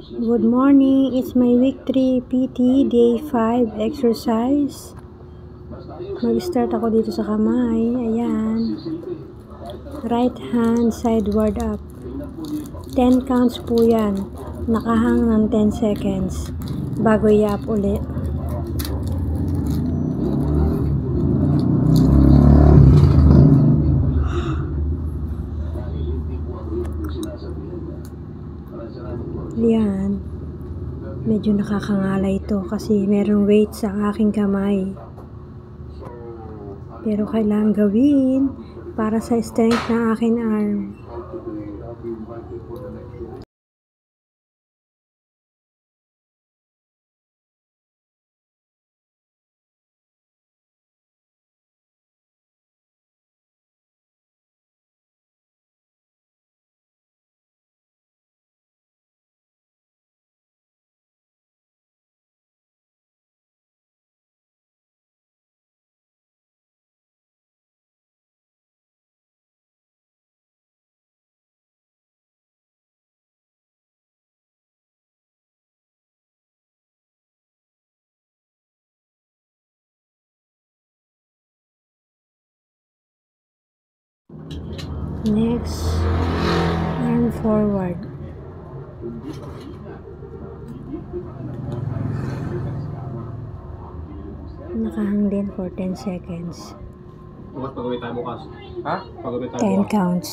Good morning, it's my week 3 PT day 5 exercise. Mag-start ako dito sa kamay. Ayan. Right hand sideward up. 10 counts po yan. Nakahang ng 10 seconds bago i-up ulit. Yan. Medyo nakakangalay ito kasi merong weight sa aking kamay. Pero kailangan gawin para sa strength ng aking arm. Next, arm forward. Nakahang din for 10 seconds. Pag-gawin tayo bukas. Ha? Pag-gawin tayo 10 bukas. counts.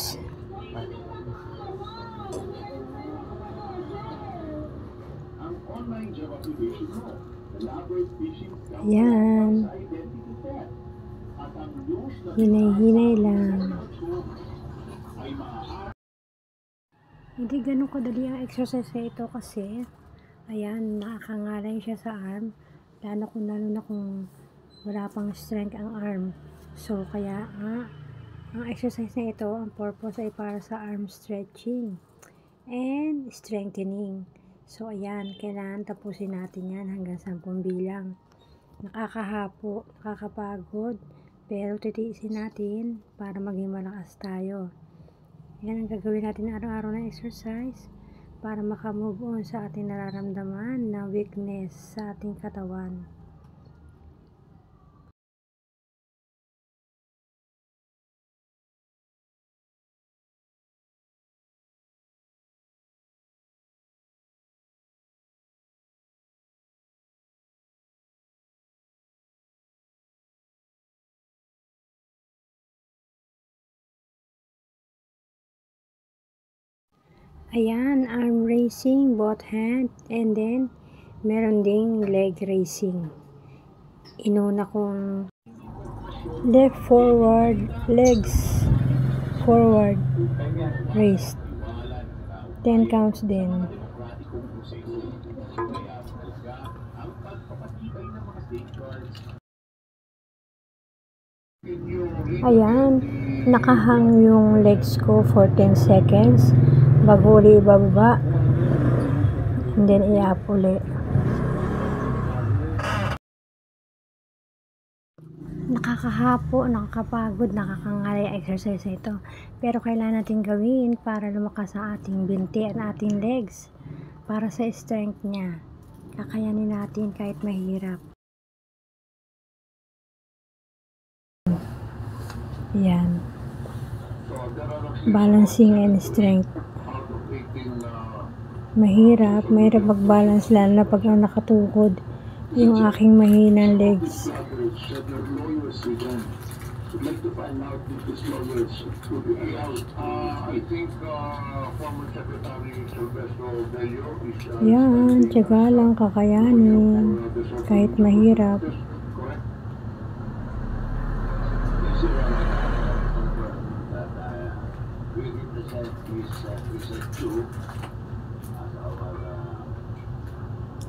Yan. Hinay-hinay lang. Hindi ganun kadali ang exercise na ito kasi ayan, nakakangalay siya sa arm. Lalo na kung wala pang strength ang arm. So, kaya ang exercise na ito, ang purpose ay para sa arm stretching and strengthening. So, ayan, kailangan tapusin natin yan hanggang 10 bilang. Nakakahapo, nakakapagod, pero titiisin natin para maging malakas tayo. Yan ang gagawin natin araw-araw na exercise para makamove on sa ating nararamdaman na weakness sa ating katawan. Ayan, arm raising, both hand, and then meron ding leg raising. Inuna kong left forward, legs forward, raised. 10 counts din. Ayan, nakahang yung legs ko for 10 seconds bago ulit ibababa and then i-up ulit. Nakakahapo, nakakapagod, nakakangalay exercise ito, pero kailangan natin gawin para lumakas ang ating binti at ating legs para sa strength niya. Kakayanin natin kahit mahirap. Yan, balancing and strength. Mahirap mag-balance lalo na pag nakatukod yung aking mahinang legs. Yan, tiyaga lang, kakayanin kahit mahirap.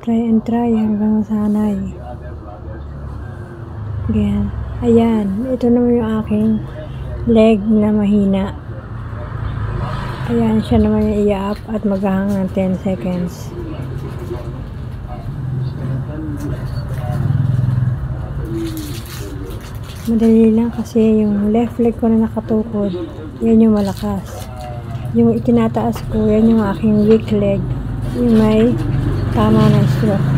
Try and try hanggang sanay. Ganyan. Ayan, ito naman yung aking leg na mahina. Ayan, siya naman yung i-up at maghahang ng 10 seconds. Madali lang kasi yung left leg ko na nakatukod, yan yung malakas. Yung itinataas ko, yan yung aking weak leg. yung may tama na stroke.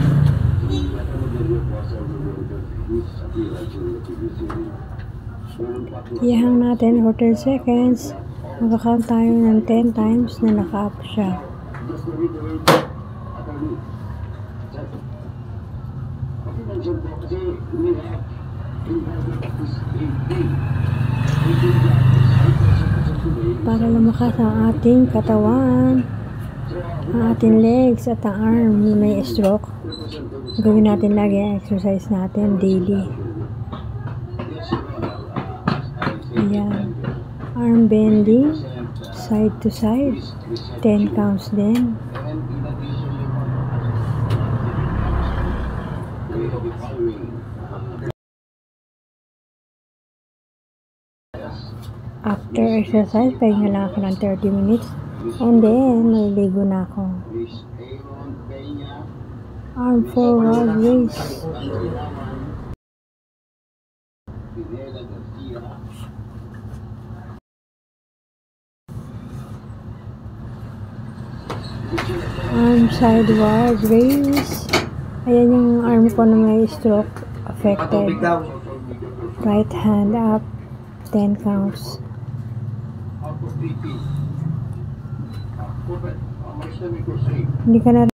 Ihang natin for 10 seconds. Magkakount tayo ng 10 times na naka-up siya. Para lumakas ang ating katawan, ang ating legs at ang arm na may stroke. Gawin natin lagi ang exercise natin daily. Ayan. Arm bending, side to side, 10 counts din. After exercise, pahinga lang ako ng 30 minutes. And then, maliligo na ako. Arm forward raise. Arm sideward raise. Ayan yung arm ko na may stroke affected. Right hand up, 10 counts. Hindi ka na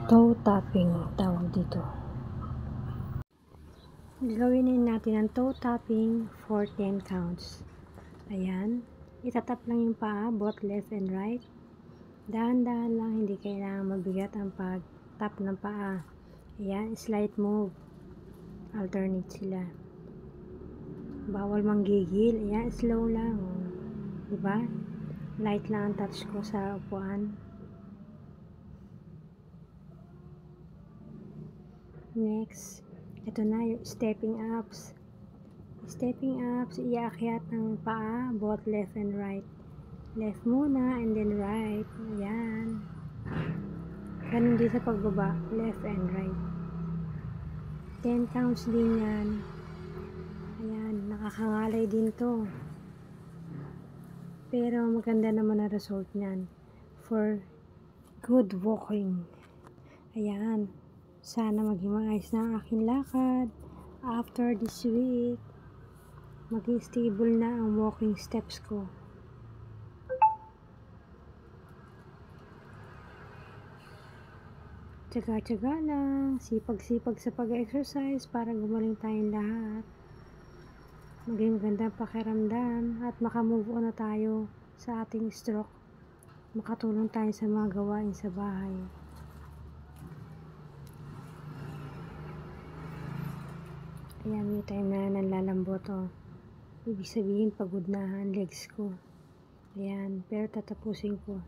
toe tapping tawag dito. Gawin natin ang toe tapping for 10 counts. Ayan, itatap lang yung paa, both left and right. Dahan-dahan lang, hindi kailangan mabigat ang pag-tap ng paa. Ayan, slight move. Alternate sila. Bawal manggigil. Ayan, slow lang. Diba? Light lang ang touch ko sa upuan. Next, ito na yung stepping ups. Stepping ups, iaakyat ng paa, both left and right. Left muna and then right. Ayan. Ganun din sa pagbaba, left and right. 10 counts din yan. Ayan, nakakangalay din to. Pero maganda naman ang result niyan for good walking. Ayan. Sana maging maayos na ang aking lakad. After this week, maging stable na ang walking steps ko. Tsaga-tsaga lang, sipag-sipag sa pag-exercise para gumaling tayong lahat. Maging magandang pakiramdam at makamove on na tayo sa ating stroke. Makatulong tayo sa mga gawain sa bahay. Ayan, may time na nanlalambot oh. Ibig sabihin pagod na ang legs ko. Ayan, pero tatapusin ko.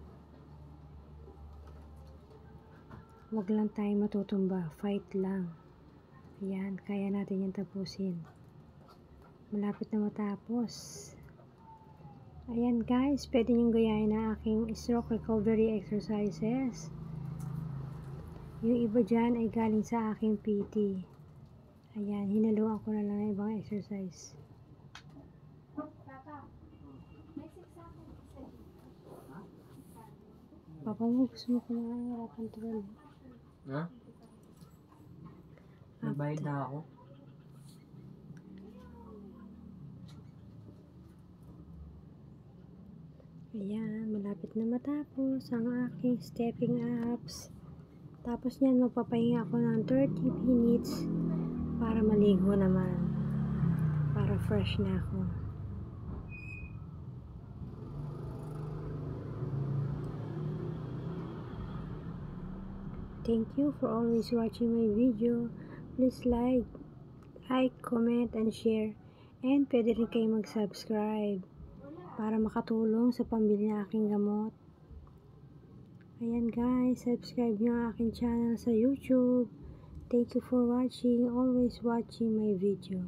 Huwag lang tayo matutumba, fight lang. Ayan, kaya natin yung tapusin. Malapit na matapos. Ayan guys, pwede niyong gayahin na aking stroke recovery exercises. Yung iba dyan ay galing sa aking PT. Ayan, hinaluan ko na lang ng ibang exercise. Papa mo, gusto mo kumain, wala control. Ha? Nagbayad na ako. Ayan, malapit na matapos ang aking stepping ups. Tapos niyan, magpapahinga ako ng 30 minutes para maligo naman. Para fresh na ako. Thank you for always watching my video. Please like, comment, and share. And pwede rin kayo mag-subscribe para makatulong sa pambili ng aking gamot. Ayan guys, subscribe nyo ang aking channel sa YouTube. Thank you for watching. Always watching my video.